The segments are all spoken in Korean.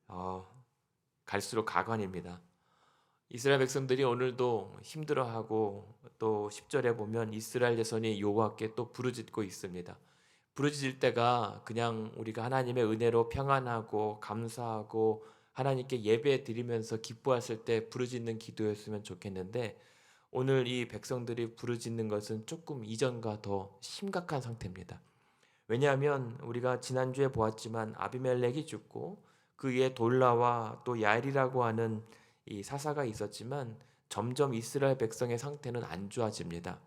어, 갈수록 가관입니다. 이스라엘 백성들이 오늘도 힘들어하고 또 10절에 보면 이스라엘 자손이 여호와께 또 부르짖고 있습니다. 부르짖을 때가 그냥 우리가 하나님의 은혜로 평안하고 감사하고 하나님께 예배 드리면서 기뻐했을 때 부르짖는 기도였으면 좋겠는데, 오늘 이 백성들이 부르짖는 것은 조금 이전과 더 심각한 상태입니다. 왜냐하면 우리가 지난주에 보았지만 아비멜렉이 죽고 그 위에 돌라와 또 야일이라고 하는 이 사사가 있었지만 점점 이스라엘 백성의 상태는 안 좋아집니다.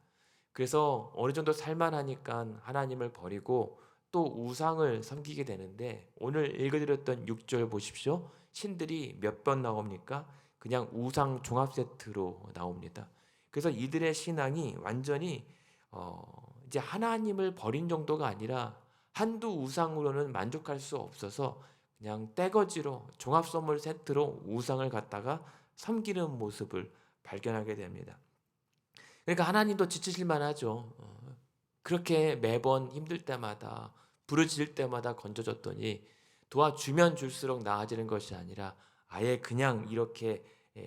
그래서 어느 정도 살만하니까 하나님을 버리고 또 우상을 섬기게 되는데, 오늘 읽어드렸던 6절 보십시오. 신들이 몇 번 나옵니까? 그냥 우상 종합 세트로 나옵니다. 그래서 이들의 신앙이 완전히 이제 하나님을 버린 정도가 아니라 한두 우상으로는 만족할 수 없어서 그냥 떼거지로 종합 선물 세트로 우상을 갖다가 섬기는 모습을 발견하게 됩니다. 그러니까 하나님도 지치실 만하죠. 그렇게 매번 힘들 때마다 부르짖을 때마다 건져줬더니 도와주면 줄수록 나아지는 것이 아니라 아예 그냥 이렇게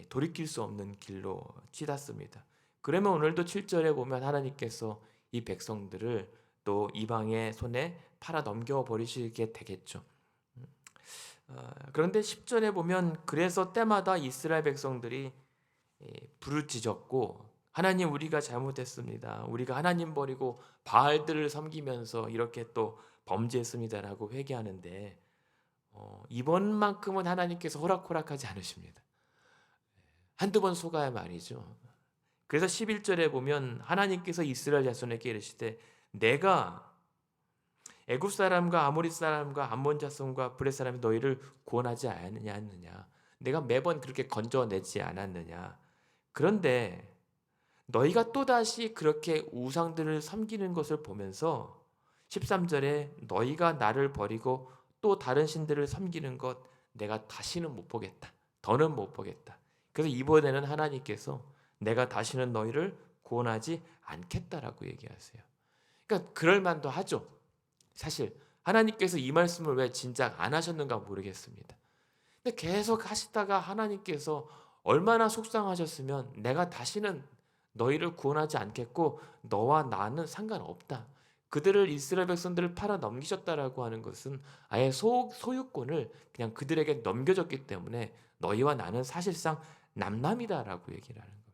돌이킬 수 없는 길로 치닫습니다. 그러면 오늘도 7절에 보면 하나님께서 이 백성들을 또 이방의 손에 팔아 넘겨 버리시게 되겠죠. 그런데 10절에 보면 그래서 때마다 이스라엘 백성들이 부르짖었고, 하나님 우리가 잘못했습니다. 우리가 하나님 버리고 바알들을 섬기면서 이렇게 또 범죄했습니다라고 회개하는데, 이번만큼은 하나님께서 호락호락하지 않으십니다. 한두 번 속아야 말이죠. 그래서 11절에 보면 하나님께서 이스라엘 자손에게 이르시되 내가 애굽 사람과 아모리 사람과 암몬 자손과 브렛 사람이 너희를 구원하지 않느냐. 내가 매번 그렇게 건져내지 않았느냐. 그런데 너희가 또다시 그렇게 우상들을 섬기는 것을 보면서 13절에 너희가 나를 버리고 또 다른 신들을 섬기는 것 내가 다시는 못 보겠다. 더는 못 보겠다. 그래서 이번에는 하나님께서 내가 다시는 너희를 구원하지 않겠다라고 얘기하세요. 그러니까 그럴 만도 하죠. 사실 하나님께서 이 말씀을 왜 진작 안 하셨는가 모르겠습니다. 근데 계속 하시다가 하나님께서 얼마나 속상하셨으면 내가 다시는 너희를 구원하지 않겠고 너와 나는 상관없다. 그들을 이스라엘 백성들을 팔아 넘기셨다라고 하는 것은 아예 소유권을 그냥 그들에게 넘겨줬기 때문에 너희와 나는 사실상 남남이다라고 얘기를 하는 겁니다.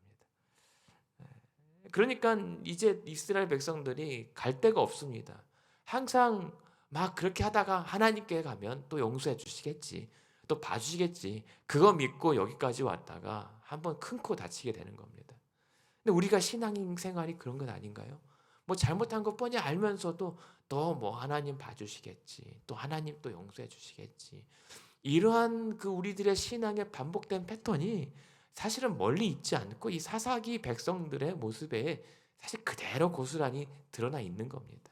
그러니까 이제 이스라엘 백성들이 갈 데가 없습니다. 항상 막 그렇게 하다가 하나님께 가면 또 용서해 주시겠지. 또 봐주시겠지. 그거 믿고 여기까지 왔다가 한번 큰 코 다치게 되는 겁니다. 근데 우리가 신앙 생활이 그런 건 아닌가요? 뭐 잘못한 거 뻔히 알면서도 또 뭐 하나님 봐주시겠지. 또 하나님 또 용서해 주시겠지. 이러한 그 우리들의 신앙의 반복된 패턴이 사실은 멀리 있지 않고 이 사사기 백성들의 모습에 사실 그대로 고스란히 드러나 있는 겁니다.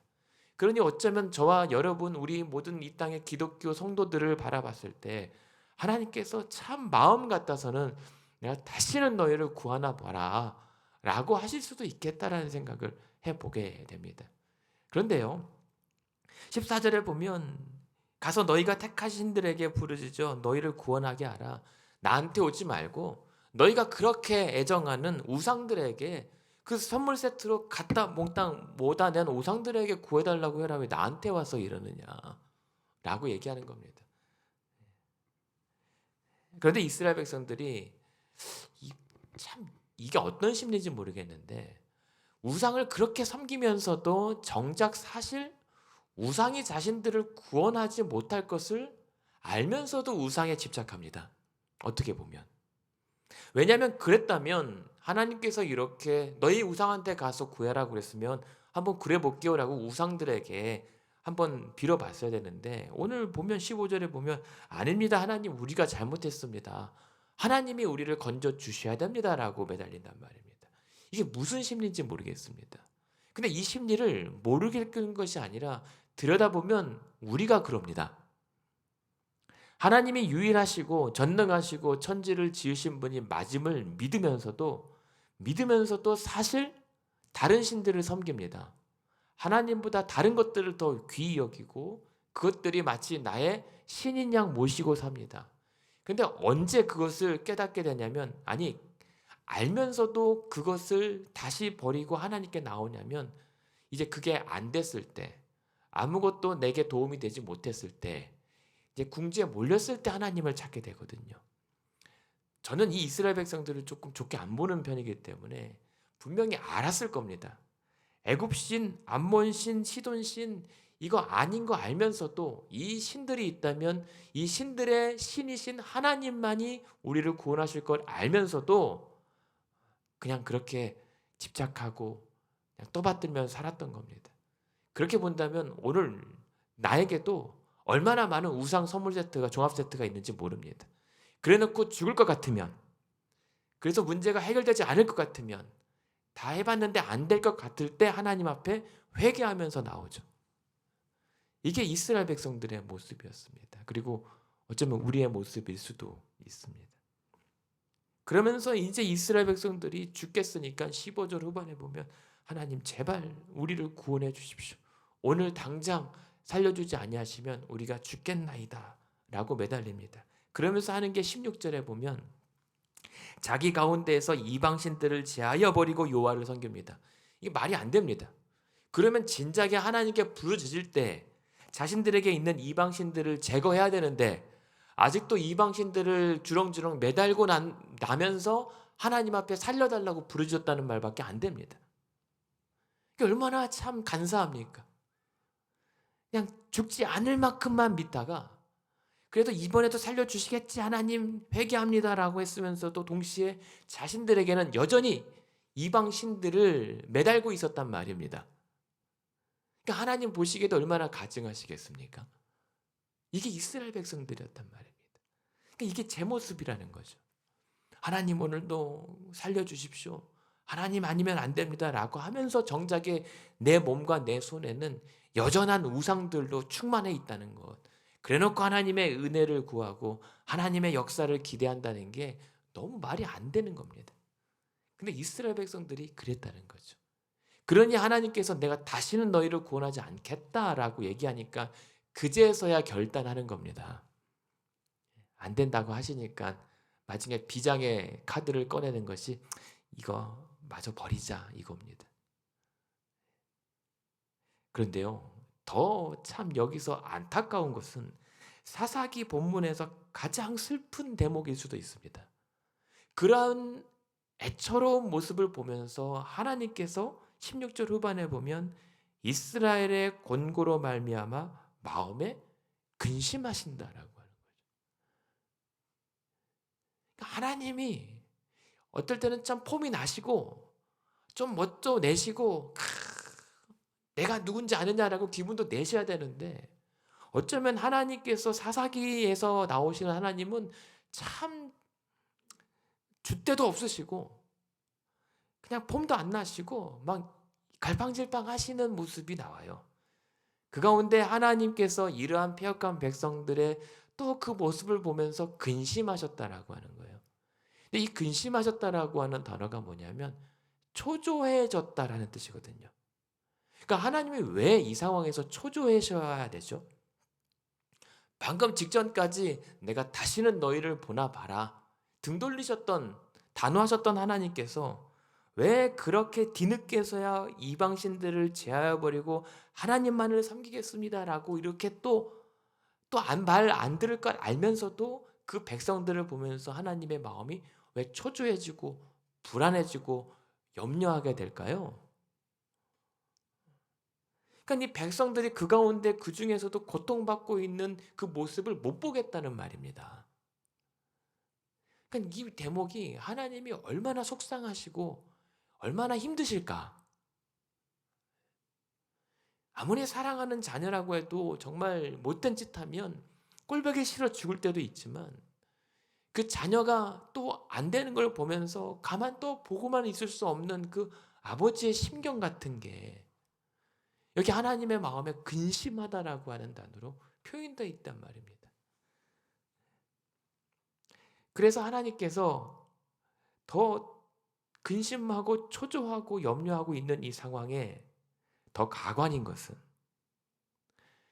그러니 어쩌면 저와 여러분 우리 모든 이 땅의 기독교 성도들을 바라봤을 때 하나님께서 참 마음 같아서는 내가 다시는 너희를 구하나 봐라 라고 하실 수도 있겠다라는 생각을 해보게 됩니다. 그런데요, 14절에 보면 가서 너희가 택하신 신들에게 부르짖어 너희를 구원하게 하라. 나한테 오지 말고 너희가 그렇게 애정하는 우상들에게 그 선물 세트로 갖다 몽땅 모다 낸 우상들에게 구해달라고 해라. 왜 나한테 와서 이러느냐 라고 얘기하는 겁니다. 그런데 이스라엘 백성들이 참 이게 어떤 심리인지 모르겠는데 우상을 그렇게 섬기면서도 정작 사실 우상이 자신들을 구원하지 못할 것을 알면서도 우상에 집착합니다. 어떻게 보면. 왜냐하면 그랬다면 하나님께서 이렇게 너희 우상한테 가서 구해라고 그랬으면 한번 그래 볼게요라고 우상들에게 한번 빌어봤어야 되는데, 오늘 보면 15절에 보면 아닙니다. 하나님 우리가 잘못했습니다. 하나님이 우리를 건져 주셔야 됩니다라고 매달린단 말입니다. 이게 무슨 심리인지 모르겠습니다. 근데 이 심리를 모르겠는 것이 아니라 들여다보면 우리가 그럽니다. 하나님이 유일하시고 전능하시고 천지를 지으신 분이 맞음을 믿으면서도 사실 다른 신들을 섬깁니다. 하나님보다 다른 것들을 더 귀히 여기고 그것들이 마치 나의 신인 양 모시고 삽니다. 근데 언제 그것을 깨닫게 되냐면, 아니, 알면서도 그것을 다시 버리고 하나님께 나오냐면, 이제 그게 안 됐을 때, 아무것도 내게 도움이 되지 못했을 때, 이제 궁지에 몰렸을 때 하나님을 찾게 되거든요. 저는 이 이스라엘 백성들을 조금 좋게 안 보는 편이기 때문에 분명히 알았을 겁니다. 애굽신, 암몬신, 시돈신 이거 아닌 거 알면서도 이 신들이 있다면 이 신들의 신이신 하나님만이 우리를 구원하실 걸 알면서도 그냥 그렇게 집착하고 그냥 떠받들면서 살았던 겁니다. 그렇게 본다면 오늘 나에게도 얼마나 많은 우상 선물 세트가, 종합 세트가 있는지 모릅니다. 그래놓고 죽을 것 같으면, 그래서 문제가 해결되지 않을 것 같으면, 다 해봤는데 안 될 것 같을 때 하나님 앞에 회개하면서 나오죠. 이게 이스라엘 백성들의 모습이었습니다. 그리고 어쩌면 우리의 모습일 수도 있습니다. 그러면서 이제 이스라엘 백성들이 죽겠으니까 15절 후반에 보면 하나님 제발 우리를 구원해 주십시오. 오늘 당장 살려주지 아니하시면 우리가 죽겠나이다 라고 매달립니다. 그러면서 하는 게 16절에 보면 자기 가운데에서 이방신들을 제하여 버리고 여호와를 섬깁니다. 이게 말이 안 됩니다. 그러면 진작에 하나님께 부르짖을 때 자신들에게 있는 이방신들을 제거해야 되는데 아직도 이방신들을 주렁주렁 매달고 나면서 하나님 앞에 살려달라고 부르짖었다는 말밖에 안 됩니다. 이게 얼마나 참 간사합니까? 그냥 죽지 않을 만큼만 믿다가 그래도 이번에도 살려주시겠지 하나님 회개합니다라고 했으면서도 동시에 자신들에게는 여전히 이방 신들을 매달고 있었단 말입니다. 그러니까 하나님 보시기에도 얼마나 가증하시겠습니까? 이게 이스라엘 백성들이었단 말입니다. 그러니까 이게 제 모습이라는 거죠. 하나님 오늘도 살려주십시오. 하나님 아니면 안 됩니다라고 하면서 정작에 내 몸과 내 손에는 여전한 우상들로 충만해 있다는 것. 그래놓고 하나님의 은혜를 구하고 하나님의 역사를 기대한다는 게 너무 말이 안 되는 겁니다. 근데 이스라엘 백성들이 그랬다는 거죠. 그러니 하나님께서 내가 다시는 너희를 구원하지 않겠다라고 얘기하니까 그제서야 결단하는 겁니다. 안 된다고 하시니까 나중에 비장의 카드를 꺼내는 것이 이거 마저 버리자 이겁니다. 그런데요, 더 참 여기서 안타까운 것은 사사기 본문에서 가장 슬픈 대목일 수도 있습니다. 그러한 애처로운 모습을 보면서 하나님께서 16절 후반에 보면 이스라엘의 권고로 말미암아 마음에 근심하신다라고 하는 거죠. 그러니까 하나님이 어떨 때는 참 폼이 나시고 좀 멋져 내시고 내가 누군지 아느냐라고 기분도 내셔야 되는데 어쩌면 하나님께서 사사기에서 나오시는 하나님은 참 줏대도 없으시고 그냥 폼도 안 나시고 막 갈팡질팡 하시는 모습이 나와요. 그 가운데 하나님께서 이러한 패역한 백성들의 또 그 모습을 보면서 근심하셨다라고 하는 거예요. 근데 이 근심하셨다라고 하는 단어가 뭐냐면 초조해졌다라는 뜻이거든요. 그러니까 하나님이 왜 이 상황에서 초조해셔야 되죠? 방금 직전까지 내가 다시는 너희를 보나 봐라 등 돌리셨던 단호하셨던 하나님께서 왜 그렇게 뒤늦게서야 이방신들을 제하여 버리고 하나님만을 섬기겠습니다라고 이렇게 또 말 안 들을 걸 알면서도 그 백성들을 보면서 하나님의 마음이 왜 초조해지고 불안해지고 염려하게 될까요? 그러니까 이 백성들이 그 가운데 그 중에서도 고통받고 있는 그 모습을 못 보겠다는 말입니다. 그러니까 이 대목이 하나님이 얼마나 속상하시고 얼마나 힘드실까? 아무리 사랑하는 자녀라고 해도 정말 못된 짓 하면 꼴보기 싫어 죽을 때도 있지만 그 자녀가 또 안 되는 걸 보면서 가만 또 보고만 있을 수 없는 그 아버지의 심경 같은 게 여기 하나님의 마음에 근심하다라고 하는 단어로 표현되어 있단 말입니다. 그래서 하나님께서 더 근심하고 초조하고 염려하고 있는 이 상황에 더 가관인 것은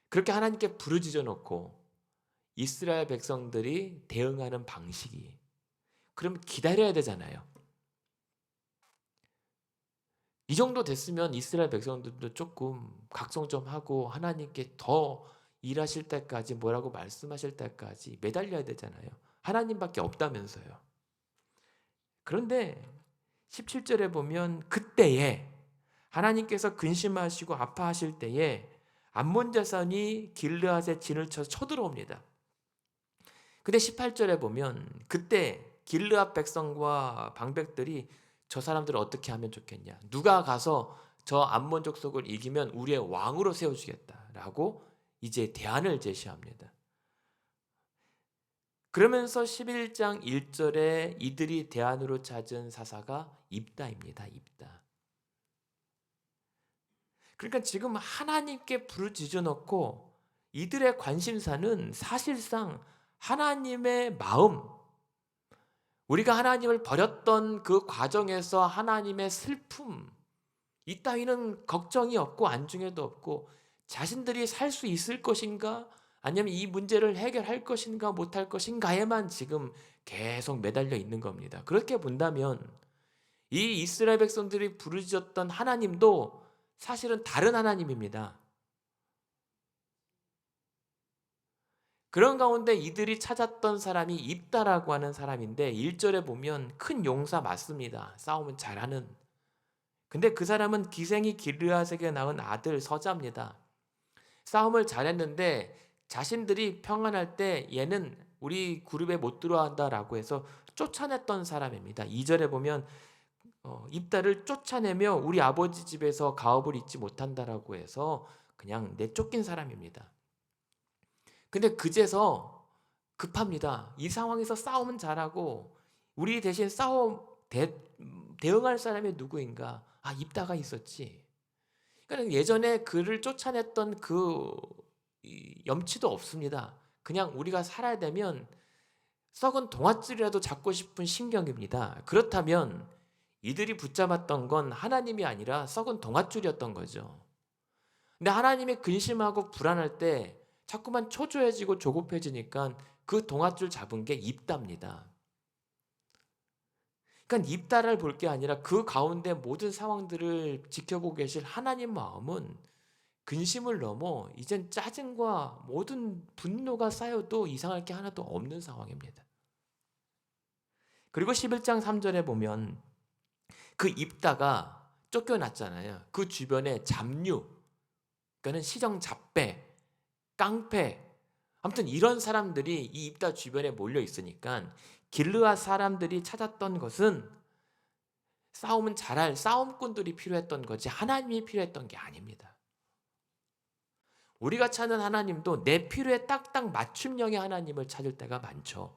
그렇게 하나님께 부르짖어 놓고 이스라엘 백성들이 대응하는 방식이. 그럼 기다려야 되잖아요. 이 정도 됐으면 이스라엘 백성들도 조금 각성 좀 하고 하나님께 더 일하실 때까지 뭐라고 말씀하실 때까지 매달려야 되잖아요. 하나님밖에 없다면서요. 그런데 17절에 보면 그때에 하나님께서 근심하시고 아파하실 때에 암몬 자손이 길르앗의 진을 쳐서 쳐들어옵니다. 근데 18절에 보면 그때 길르앗 백성과 방백들이 저 사람들을 어떻게 하면 좋겠냐. 누가 가서 저 암몬 족속을 이기면 우리의 왕으로 세워주겠다라고 이제 대안을 제시합니다. 그러면서 11장 1절에 이들이 대안으로 찾은 사사가 입다입니다. 입다. 그러니까 지금 하나님께 부르짖어 놓고 이들의 관심사는 사실상 하나님의 마음, 우리가 하나님을 버렸던 그 과정에서 하나님의 슬픔, 이 따위는 걱정이 없고 안중에도 없고 자신들이 살 수 있을 것인가 아니면 이 문제를 해결할 것인가 못할 것인가에만 지금 계속 매달려 있는 겁니다. 그렇게 본다면 이 이스라엘 백성들이 부르짖었던 하나님도 사실은 다른 하나님입니다. 그런 가운데 이들이 찾았던 사람이 입다라고 하는 사람인데 1절에 보면 큰 용사 맞습니다. 싸움은 잘하는. 근데 그 사람은 기생이 길르앗에게 낳은 아들 서자입니다. 싸움을 잘했는데 자신들이 평안할 때 얘는 우리 그룹에 못 들어간다라고 해서 쫓아냈던 사람입니다. 2절에 보면 입다를 쫓아내며 우리 아버지 집에서 가업을 잊지 못한다라고 해서 그냥 내쫓긴 사람입니다. 근데 그제서 급합니다. 이 상황에서 싸움은 잘하고 우리 대신 대응할 사람이 누구인가? 아, 입다가 있었지. 그러니까 예전에 그를 쫓아냈던 그 염치도 없습니다. 그냥 우리가 살아야 되면 썩은 동아줄이라도 잡고 싶은 심경입니다. 그렇다면 이들이 붙잡았던 건 하나님이 아니라 썩은 동아줄이었던 거죠. 근데 하나님이 근심하고 불안할 때 자꾸만 초조해지고 조급해지니까 그 동아줄 잡은 게 입다입니다. 그러니까 입다를 볼 게 아니라 그 가운데 모든 상황들을 지켜보고 계실 하나님 마음은 근심을 넘어 이젠 짜증과 모든 분노가 쌓여도 이상할 게 하나도 없는 상황입니다. 그리고 11장 3절에 보면 그 입다가 쫓겨났잖아요. 그 주변에 잡류, 그러니까 시정 잡배, 깡패, 아무튼 이런 사람들이 이 입다 주변에 몰려 있으니까 길르앗 사람들이 찾았던 것은 싸움은 잘할 싸움꾼들이 필요했던 거지 하나님이 필요했던 게 아닙니다. 우리가 찾는 하나님도 내 필요에 딱딱 맞춤형의 하나님을 찾을 때가 많죠.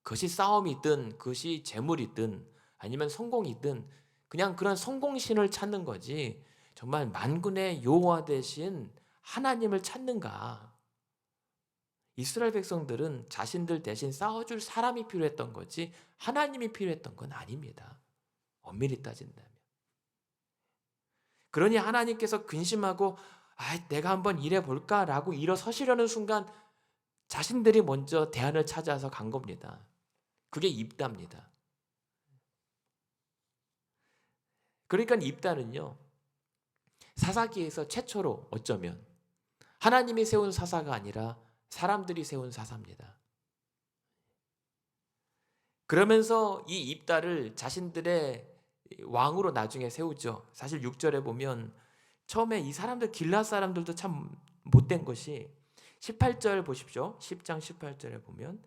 그것이 싸움이든 그것이 재물이든 아니면 성공이든 그냥 그런 성공신을 찾는 거지 정말 만군의 여호와 되신 하나님을 찾는가. 이스라엘 백성들은 자신들 대신 싸워줄 사람이 필요했던 거지 하나님이 필요했던 건 아닙니다. 엄밀히 따진다면. 그러니 하나님께서 근심하고 내가 한번 일해볼까라고 일어서시려는 순간 자신들이 먼저 대안을 찾아서 간 겁니다. 그게 입다입니다. 그러니까 입다는요. 사사기에서 최초로 어쩌면 하나님이 세운 사사가 아니라 사람들이 세운 사사입니다. 그러면서 이 입다를 자신들의 왕으로 나중에 세우죠. 사실 6절에 보면 처음에 이 사람들 길앗 사람들도 참 못된 것이 18절 보십시오. 10장 18절에 보면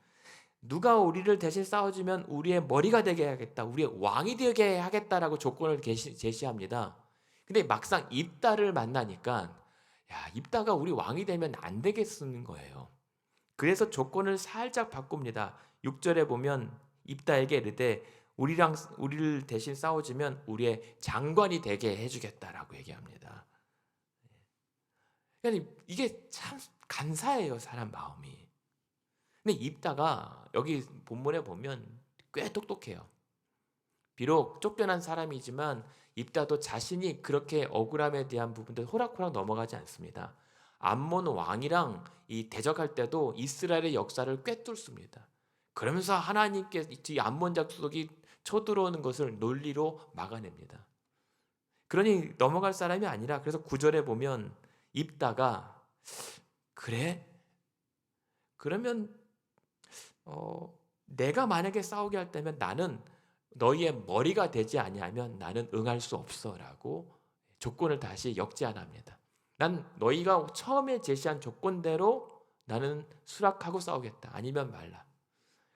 누가 우리를 대신 싸워주면 우리의 머리가 되게 하겠다. 우리의 왕이 되게 하겠다라고 조건을 제시합니다. 근데 막상 입다를 만나니까 입다가 우리 왕이 되면 안 되겠는 거예요. 그래서 조건을 살짝 바꿉니다. 6절에 보면 입다에게 이르되 우리를 대신 싸워주면 우리의 장관이 되게 해주겠다라고 얘기합니다. 그러니까 이게 참 간사해요, 사람 마음이. 근데 입다가 여기 본문에 보면 꽤 똑똑해요. 비록 쫓겨난 사람이지만 입다도 자신이 그렇게 억울함에 대한 부분들 호락호락 넘어가지 않습니다. 암몬 왕이랑 이 대적할 때도 이스라엘의 역사를 꿰뚫습니다. 그러면서 하나님께 이 암몬 족속이 쳐들어오는 것을 논리로 막아냅니다. 그러니 넘어갈 사람이 아니라, 그래서 9절에 보면 입다가 그래? 그러면 내가 만약에 싸우게 할 때면 나는 너희의 머리가 되지 아니하면 나는 응할 수 없어라고 조건을 다시 역제안합니다. 난 너희가 처음에 제시한 조건대로 나는 수락하고 싸우겠다. 아니면 말라.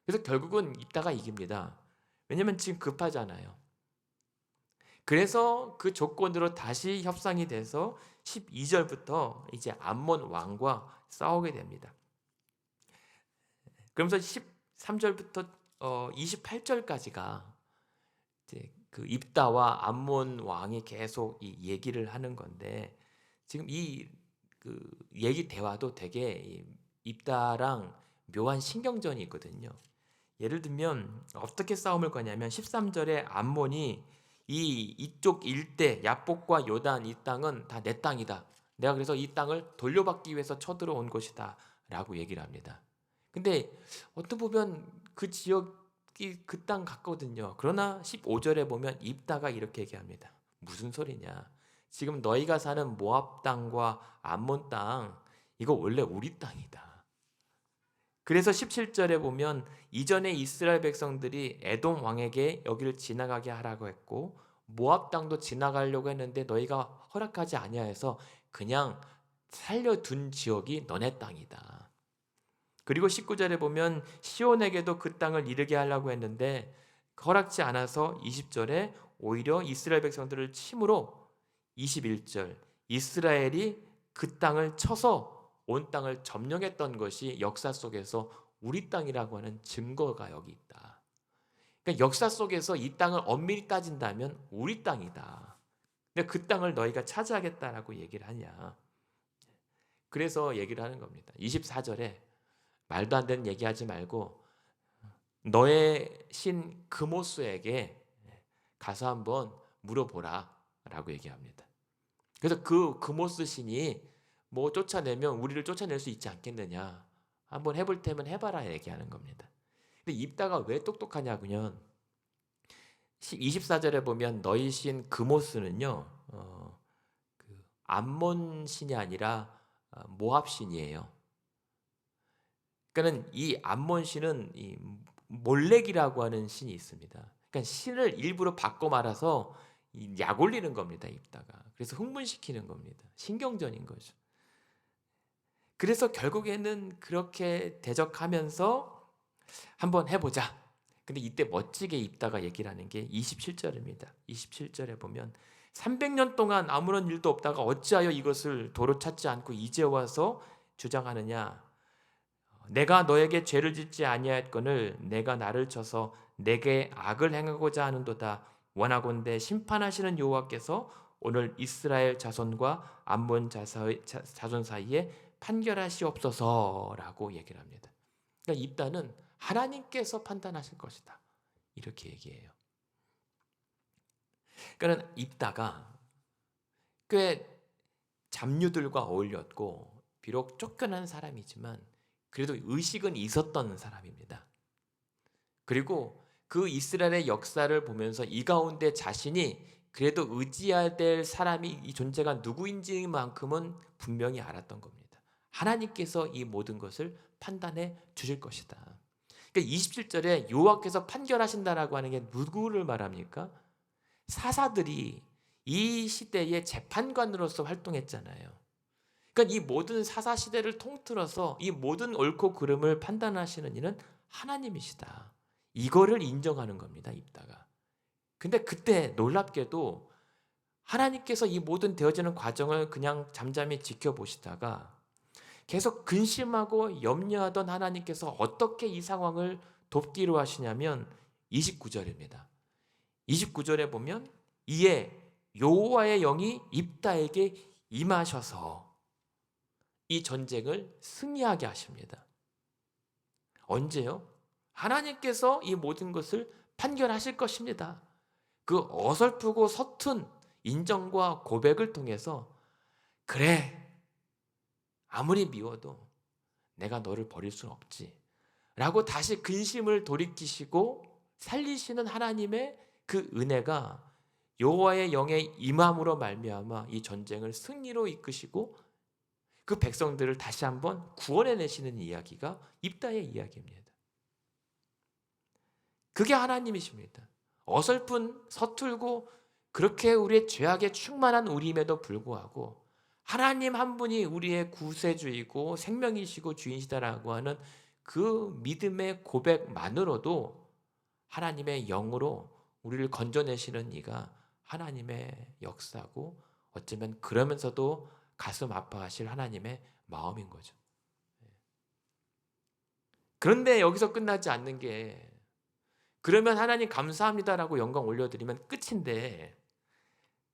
그래서 결국은 입다가 이깁니다. 왜냐면 지금 급하잖아요. 그래서 그 조건으로 다시 협상이 돼서 12절부터 이제 암몬 왕과 싸우게 됩니다. 그러면서 13절부터 28절까지가 이제 그 입다와 암몬 왕이 계속 이 얘기를 하는 건데, 지금 이 그 얘기 대화도 되게 입다랑 묘한 신경전이 있거든요. 예를 들면 어떻게 싸움을 거냐면 13절에 암몬이 이쪽 일대 야복과 요단 이 땅은 다 내 땅이다. 내가 그래서 이 땅을 돌려받기 위해서 쳐들어온 것이다 라고 얘기를 합니다. 근데 어떻게 보면 그 지역이 그 땅 같거든요. 그러나 15절에 보면 입다가 이렇게 얘기합니다. 무슨 소리냐? 지금 너희가 사는 모압 땅과 암몬 땅, 이거 원래 우리 땅이다. 그래서 17절에 보면 이전에 이스라엘 백성들이 에돔 왕에게 여기를 지나가게 하라고 했고 모압 땅도 지나가려고 했는데 너희가 허락하지 아니하여서 그냥 살려둔 지역이 너네 땅이다. 그리고 19절에 보면 시온에게도 그 땅을 이르게 하려고 했는데 허락지 않아서 20절에 오히려 이스라엘 백성들을 침으로 21절 이스라엘이 그 땅을 쳐서 온 땅을 점령했던 것이 역사 속에서 우리 땅이라고 하는 증거가 여기 있다. 그러니까 역사 속에서 이 땅을 엄밀히 따진다면 우리 땅이다. 근데 그 땅을 너희가 차지하겠다라고 얘기를 하냐. 그래서 얘기를 하는 겁니다. 24절에 말도 안 되는 얘기하지 말고 너의 신 그모스에게 가서 한번 물어보라 라고 얘기합니다. 그래서 그 그모스 신이 뭐 쫓아내면 우리를 쫓아낼 수 있지 않겠느냐, 한번 해볼 테면 해봐라 얘기하는 겁니다. 근데 입다가 왜 똑똑하냐면 24절에 보면 너희 신 그모스는요 그 암몬 신이 아니라 모압 신이에요. 그러니까는 이 암몬 신은 이 몰렉이라고 하는 신이 있습니다. 그러니까 신을 일부러 바꿔 말아서 약 올리는 겁니다. 입다가. 그래서 흥분시키는 겁니다. 신경전인 거죠. 그래서 결국에는 그렇게 대적하면서 한번 해보자. 근데 이때 멋지게 입다가 얘기를 하는 게 27절입니다. 27절에 보면 300년 동안 아무런 일도 없다가 어찌하여 이것을 도로 찾지 않고 이제 와서 주장하느냐. 내가 너에게 죄를 짓지 아니하였거늘 내가 나를 쳐서 내게 악을 행하고자 하는도다. 원하건대 심판하시는 여호와께서 오늘 이스라엘 자손과 암몬 자손 사이에 판결하시옵소서라고 얘기를 합니다. 그러니까 입다는 하나님께서 판단하실 것이다. 이렇게 얘기해요. 그러니까 입다가 꽤 잡류들과 어울렸고 비록 쫓겨난 사람이지만 그래도 의식은 있었던 사람입니다. 그리고 그 이스라엘의 역사를 보면서 이 가운데 자신이 그래도 의지해야 될 사람이 이 존재가 누구인지만큼은 분명히 알았던 겁니다. 하나님께서 이 모든 것을 판단해 주실 것이다. 그러니까 27절에 여호와께서 판결하신다라고 하는 게 누구를 말합니까? 사사들이 이 시대의 재판관으로서 활동했잖아요. 그러니까 이 모든 사사 시대를 통틀어서 이 모든 옳고 그름을 판단하시는 이는 하나님이시다. 이거를 인정하는 겁니다. 입다가. 근데 그때 놀랍게도 하나님께서 이 모든 되어지는 과정을 그냥 잠잠히 지켜보시다가 계속 근심하고 염려하던 하나님께서 어떻게 이 상황을 돕기로 하시냐면 29절입니다. 29절에 보면 이에 여호와의 영이 입다에게 임하셔서 이 전쟁을 승리하게 하십니다. 언제요? 하나님께서 이 모든 것을 판결하실 것입니다. 그 어설프고 서툰 인정과 고백을 통해서 그래, 아무리 미워도 내가 너를 버릴 수는 없지 라고 다시 근심을 돌이키시고 살리시는 하나님의 그 은혜가 여호와의 영의 임함으로 말미암아 이 전쟁을 승리로 이끄시고 그 백성들을 다시 한번 구원해내시는 이야기가 입다의 이야기입니다. 그게 하나님이십니다. 어설픈 서툴고 그렇게 우리의 죄악에 충만한 우리임에도 불구하고 하나님 한 분이 우리의 구세주이고 생명이시고 주인이시다라고 하는 그 믿음의 고백만으로도 하나님의 영으로 우리를 건져내시는 이가 하나님의 역사고 어쩌면 그러면서도 가슴 아파하실 하나님의 마음인 거죠. 그런데 여기서 끝나지 않는 게 그러면 하나님 감사합니다라고 영광 올려드리면 끝인데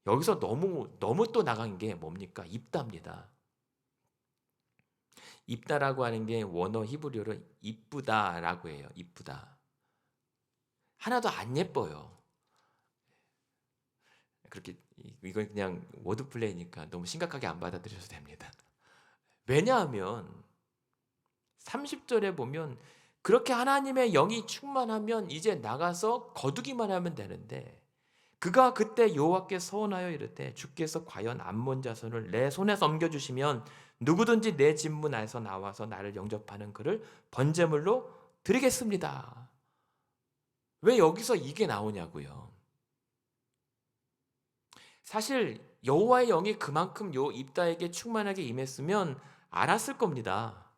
여기서 너무 또 나간 게 뭡니까? 입다입니다. 입다라고 하는 게 원어 히브리어로 이쁘다라고 해요. 이쁘다. 하나도 안 예뻐요. 그렇게 이건 그냥 워드 플레이니까 너무 심각하게 안 받아들여도 됩니다. 왜냐하면 30절에 보면 그렇게 하나님의 영이 충만하면 이제 나가서 거두기만 하면 되는데 그가 그때 여호와께 서원하여 이르되 주께서 과연 암몬 자손을 내 손에 넘겨주시면 누구든지 내 진문 안에서 나와서 나를 영접하는 그를 번제물로 드리겠습니다. 왜 여기서 이게 나오냐고요. 사실 여호와의 영이 그만큼 요 입다에게 충만하게 임했으면 알았을 겁니다.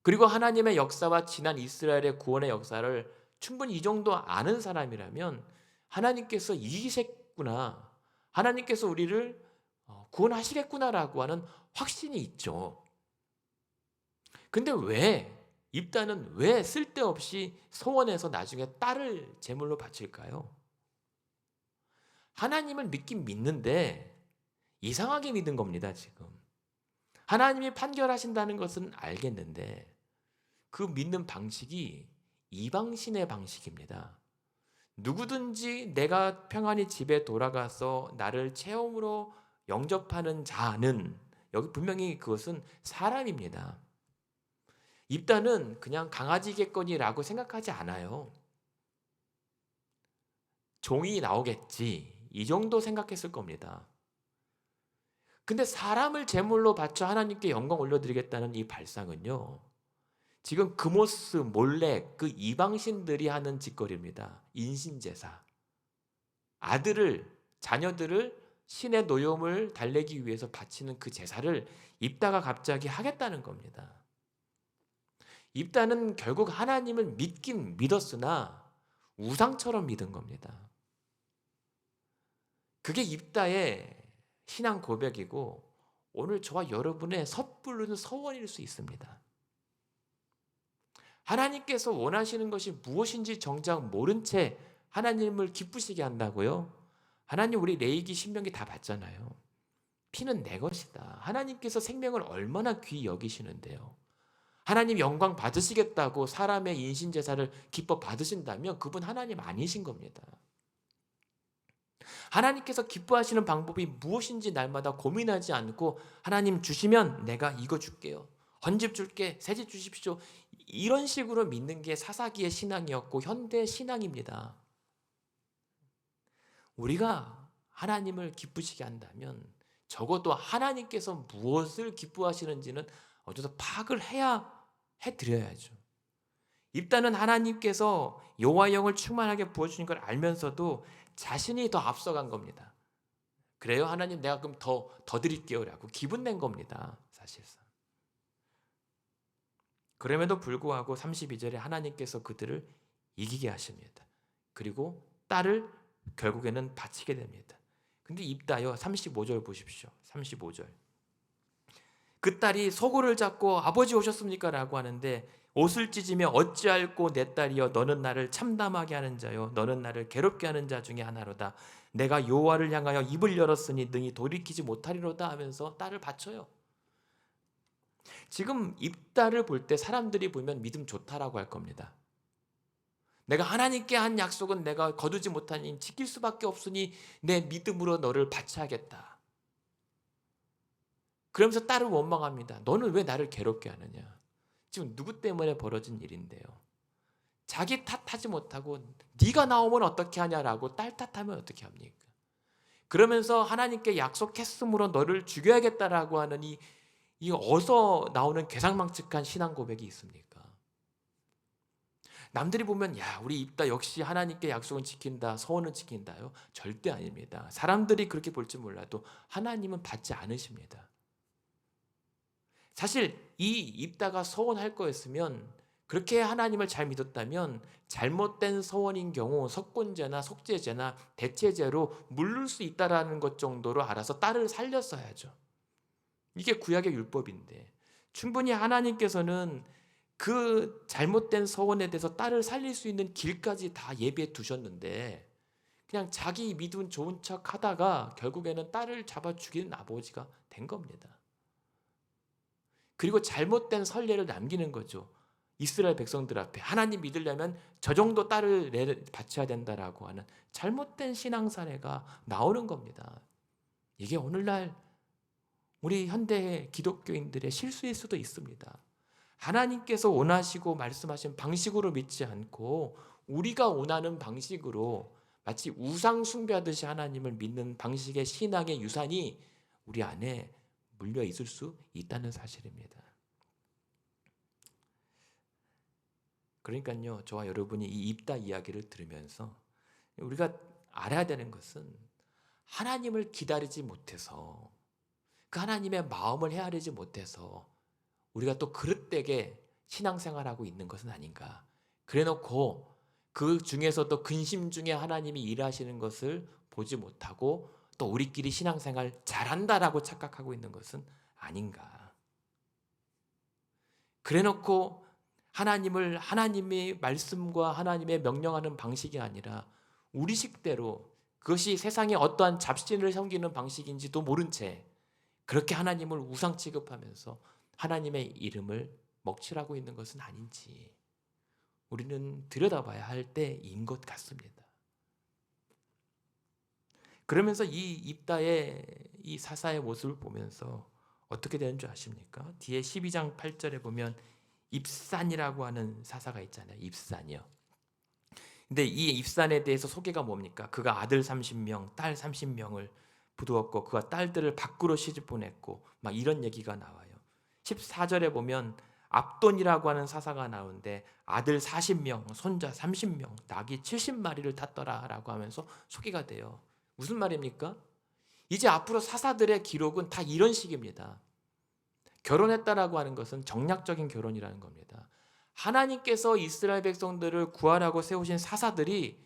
그리고 하나님의 역사와 지난 이스라엘의 구원의 역사를 충분히 이 정도 아는 사람이라면 하나님께서 이기셨구나, 하나님께서 우리를 구원하시겠구나라고 하는 확신이 있죠. 근데 왜 입다는 왜 쓸데없이 소원해서 나중에 딸을 제물로 바칠까요? 하나님을 믿긴 믿는데 이상하게 믿은 겁니다. 지금 하나님이 판결하신다는 것은 알겠는데 그 믿는 방식이 이방신의 방식입니다. 누구든지 내가 평안히 집에 돌아가서 나를 체험으로 영접하는 자는, 여기 분명히 그것은 사람입니다. 입다는 그냥 강아지겠거니라고 생각하지 않아요. 종이 나오겠지 이 정도 생각했을 겁니다. 근데 사람을 제물로 바쳐 하나님께 영광 올려드리겠다는 이 발상은요, 지금 그모스 몰렉 그 이방신들이 하는 짓거리입니다. 인신제사. 자녀들을 신의 노여움을 달래기 위해서 바치는 그 제사를 입다가 갑자기 하겠다는 겁니다. 입다는 결국 하나님을 믿긴 믿었으나 우상처럼 믿은 겁니다. 그게 입다의 신앙 고백이고 오늘 저와 여러분의 섣부른 서원일 수 있습니다. 하나님께서 원하시는 것이 무엇인지 정작 모른 채 하나님을 기쁘시게 한다고요? 하나님 우리 레위기 신명기 다 봤잖아요. 피는 내 것이다. 하나님께서 생명을 얼마나 귀히 여기시는데요. 하나님 영광 받으시겠다고 사람의 인신제사를 기뻐 받으신다면 그분 하나님 아니신 겁니다. 하나님께서 기뻐하시는 방법이 무엇인지 날마다 고민하지 않고 하나님 주시면 내가 이거 줄게요. 헌집 줄게, 새집 주십시오. 이런 식으로 믿는 게 사사기의 신앙이었고 현대 신앙입니다. 우리가 하나님을 기쁘시게 한다면 적어도 하나님께서 무엇을 기뻐하시는지는 어디서 파악을 해드려야죠. 입다는 하나님께서 여호와의 영을 충만하게 부어주신 걸 알면서도 자신이 더 앞서간 겁니다. 그래요? 하나님 내가 그럼 더 드릴게요 라고 기분 낸 겁니다. 사실상. 그럼에도 불구하고 32절에 하나님께서 그들을 이기게 하십니다. 그리고 딸을 결국에는 바치게 됩니다. 근데 입다요 35절 보십시오. 35절. 그 딸이 소굴을 잡고 아버지 오셨습니까? 라고 하는데 옷을 찢으며 어찌할꼬 내 딸이여 너는 나를 참담하게 하는 자요 너는 나를 괴롭게 하는 자 중에 하나로다. 내가 여호와를 향하여 입을 열었으니 능히 돌이키지 못하리로다 하면서 딸을 바쳐요. 지금 입다를 볼 때 사람들이 보면 믿음 좋다라고 할 겁니다. 내가 하나님께 한 약속은 내가 거두지 못하니 지킬 수밖에 없으니 내 믿음으로 너를 바쳐야겠다. 그러면서 딸을 원망합니다. 너는 왜 나를 괴롭게 하느냐? 지금 누구 때문에 벌어진 일인데요. 자기 탓하지 못하고 네가 나오면 어떻게 하냐라고 딸 탓하면 어떻게 합니까? 그러면서 하나님께 약속했으므로 너를 죽여야겠다라고 하는 이 어디서 나오는 괴상망측한 신앙 고백이 있습니까? 남들이 보면 야 우리 입다 역시 하나님께 약속은 지킨다 서원은 지킨다요? 절대 아닙니다. 사람들이 그렇게 볼지 몰라도 하나님은 받지 않으십니다. 사실 이 입다가 서원할 거였으면 그렇게 하나님을 잘 믿었다면 잘못된 서원인 경우 석곤죄나 속죄죄나 대체죄로 물릴 수 있다라는 것 정도로 알아서 딸을 살렸어야죠. 이게 구약의 율법인데 충분히 하나님께서는 그 잘못된 서원에 대해서 딸을 살릴 수 있는 길까지 다 예비해 두셨는데 그냥 자기 믿음 좋은 척 하다가 결국에는 딸을 잡아 죽이는 아버지가 된 겁니다. 그리고 잘못된 선례를 남기는 거죠. 이스라엘 백성들 앞에 하나님 믿으려면 저 정도 딸을 바쳐야 된다라고 하는 잘못된 신앙 사례가 나오는 겁니다. 이게 오늘날 우리 현대 기독교인들의 실수일 수도 있습니다. 하나님께서 원하시고 말씀하신 방식으로 믿지 않고 우리가 원하는 방식으로 마치 우상 숭배하듯이 하나님을 믿는 방식의 신앙의 유산이 우리 안에 물려 있을 수 있다는 사실입니다. 그러니까요, 저와 여러분이 이 입다 이야기를 들으면서 우리가 알아야 되는 것은 하나님을 기다리지 못해서 그 하나님의 마음을 헤아리지 못해서 우리가 또 그릇되게 신앙생활하고 있는 것은 아닌가. 그래놓고 그 중에서도 근심 중에 하나님이 일하시는 것을 보지 못하고 또 우리끼리 신앙생활 잘한다라고 착각하고 있는 것은 아닌가. 그래놓고 하나님의 말씀과 하나님의 명령하는 방식이 아니라 우리 식대로 그것이 세상에 어떠한 잡신을 섬기는 방식인지도 모른 채 그렇게 하나님을 우상 취급하면서 하나님의 이름을 먹칠하고 있는 것은 아닌지 우리는 들여다봐야 할 때인 것 같습니다. 그러면서 이 입다의 이 사사의 모습을 보면서 어떻게 되는 줄 아십니까? 뒤에 12장 8절에 보면 입산이라고 하는 사사가 있잖아요. 입산이요. 근데 이 입산에 대해서 소개가 뭡니까? 그가 아들 30명, 딸 30명을 부두었고 그가 딸들을 밖으로 시집 보냈고 막 이런 얘기가 나와요. 14절에 보면 압돈이라고 하는 사사가 나오는데 아들 40명, 손자 30명, 낙이 70마리를 탔더라라고 하면서 소개가 돼요. 무슨 말입니까? 이제 앞으로 사사들의 기록은 다 이런 식입니다. 결혼했다라고 하는 것은 정략적인 결혼이라는 겁니다. 하나님께서 이스라엘 백성들을 구하라고 세우신 사사들이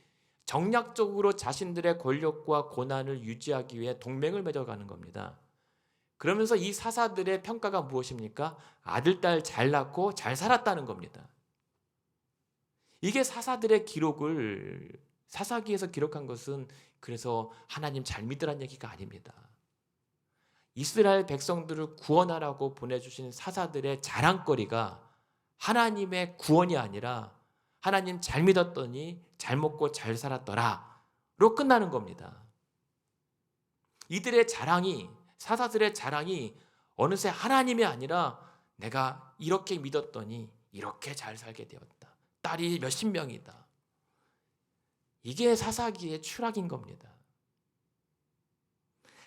정략적으로 자신들의 권력과 고난을 유지하기 위해 동맹을 맺어가는 겁니다. 그러면서 이 사사들의 평가가 무엇입니까? 아들, 딸 잘 낳고 잘 살았다는 겁니다. 이게 사사들의 기록을 사사기에서 기록한 것은 그래서 하나님 잘 믿으란 얘기가 아닙니다. 이스라엘 백성들을 구원하라고 보내주신 사사들의 자랑거리가 하나님의 구원이 아니라 하나님 잘 믿었더니 잘 먹고 잘 살았더라로 끝나는 겁니다. 이들의 자랑이 사사들의 자랑이 어느새 하나님이 아니라 내가 이렇게 믿었더니 이렇게 잘 살게 되었다. 딸이 몇십 명이다. 이게 사사기의 추락인 겁니다.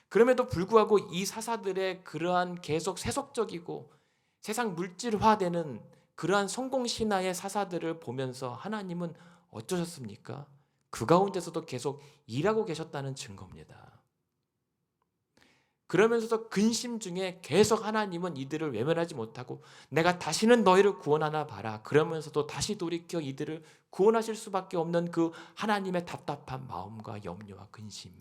그럼에도 불구하고 이 사사들의 그러한 계속 세속적이고 세상 물질화되는 그러한 성공신화의 사사들을 보면서 하나님은 어쩌셨습니까? 그 가운데서도 계속 일하고 계셨다는 증거입니다. 그러면서도 근심 중에 계속 하나님은 이들을 외면하지 못하고 내가 다시는 너희를 구원하나 봐라. 그러면서도 다시 돌이켜 이들을 구원하실 수밖에 없는 그 하나님의 답답한 마음과 염려와 근심.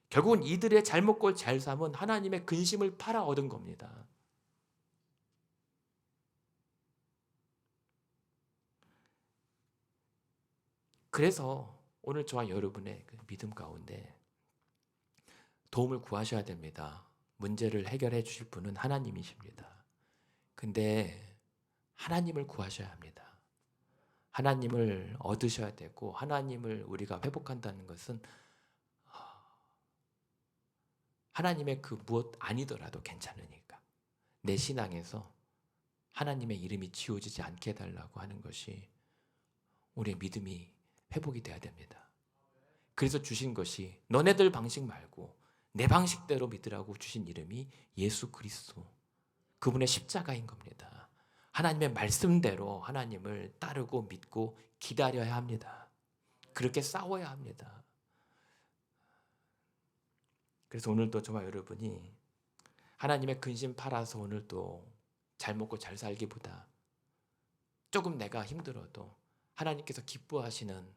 결국은 이들의 잘 먹고 잘 삶은 하나님의 근심을 팔아 얻은 겁니다. 그래서 오늘 저와 여러분의 그 믿음 가운데 도움을 구하셔야 됩니다. 문제를 해결해 주실 분은 하나님이십니다. 근데 하나님을 구하셔야 합니다. 하나님을 얻으셔야 되고 하나님을 우리가 회복한다는 것은 하나님의 그 무엇 아니더라도 괜찮으니까 내 신앙에서 하나님의 이름이 지워지지 않게 해달라고 하는 것이 우리의 믿음이 회복이 돼야 됩니다. 그래서 주신 것이 너네들 방식 말고 내 방식대로 믿으라고 주신 이름이 예수 그리스도, 그분의 십자가인 겁니다. 하나님의 말씀대로 하나님을 따르고 믿고 기다려야 합니다. 그렇게 싸워야 합니다. 그래서 오늘도 정말 여러분이 하나님의 근심 팔아서 오늘도 잘 먹고 잘 살기보다 조금 내가 힘들어도 하나님께서 기뻐하시는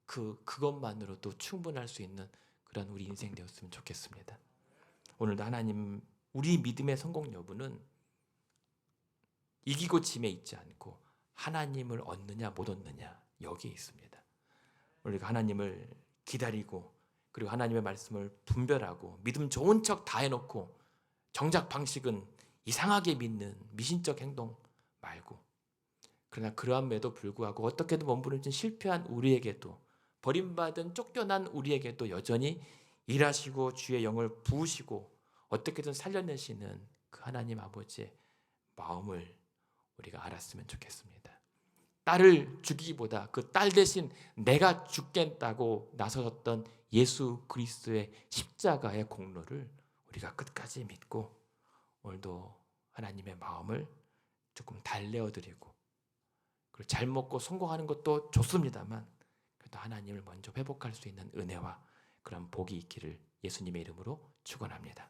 그것만으로도 충분할 수 있는 그런 우리 인생 되었으면 좋겠습니다. 오늘도 하나님, 우리 믿음의 성공 여부는 이기고 짐에 있지 않고 하나님을 얻느냐 못 얻느냐 여기에 있습니다. 우리가 하나님을 기다리고 그리고 하나님의 말씀을 분별하고 믿음 좋은 척 다 해놓고 정작 방식은 이상하게 믿는 미신적 행동 말고, 그러나 그러함에도 불구하고 어떻게든 몸부림친 실패한 우리에게도, 버림받은 쫓겨난 우리에게도 여전히 일하시고 주의 영을 부으시고 어떻게든 살려내시는 그 하나님 아버지의 마음을 우리가 알았으면 좋겠습니다. 딸을 죽이기보다 그 딸 대신 내가 죽겠다고 나섰던 예수 그리스도의 십자가의 공로를 우리가 끝까지 믿고 오늘도 하나님의 마음을 조금 달래어드리고, 그리고 잘 먹고 성공하는 것도 좋습니다만 그래도 하나님을 먼저 회복할 수 있는 은혜와 그런 복이 있기를 예수님의 이름으로 축원합니다.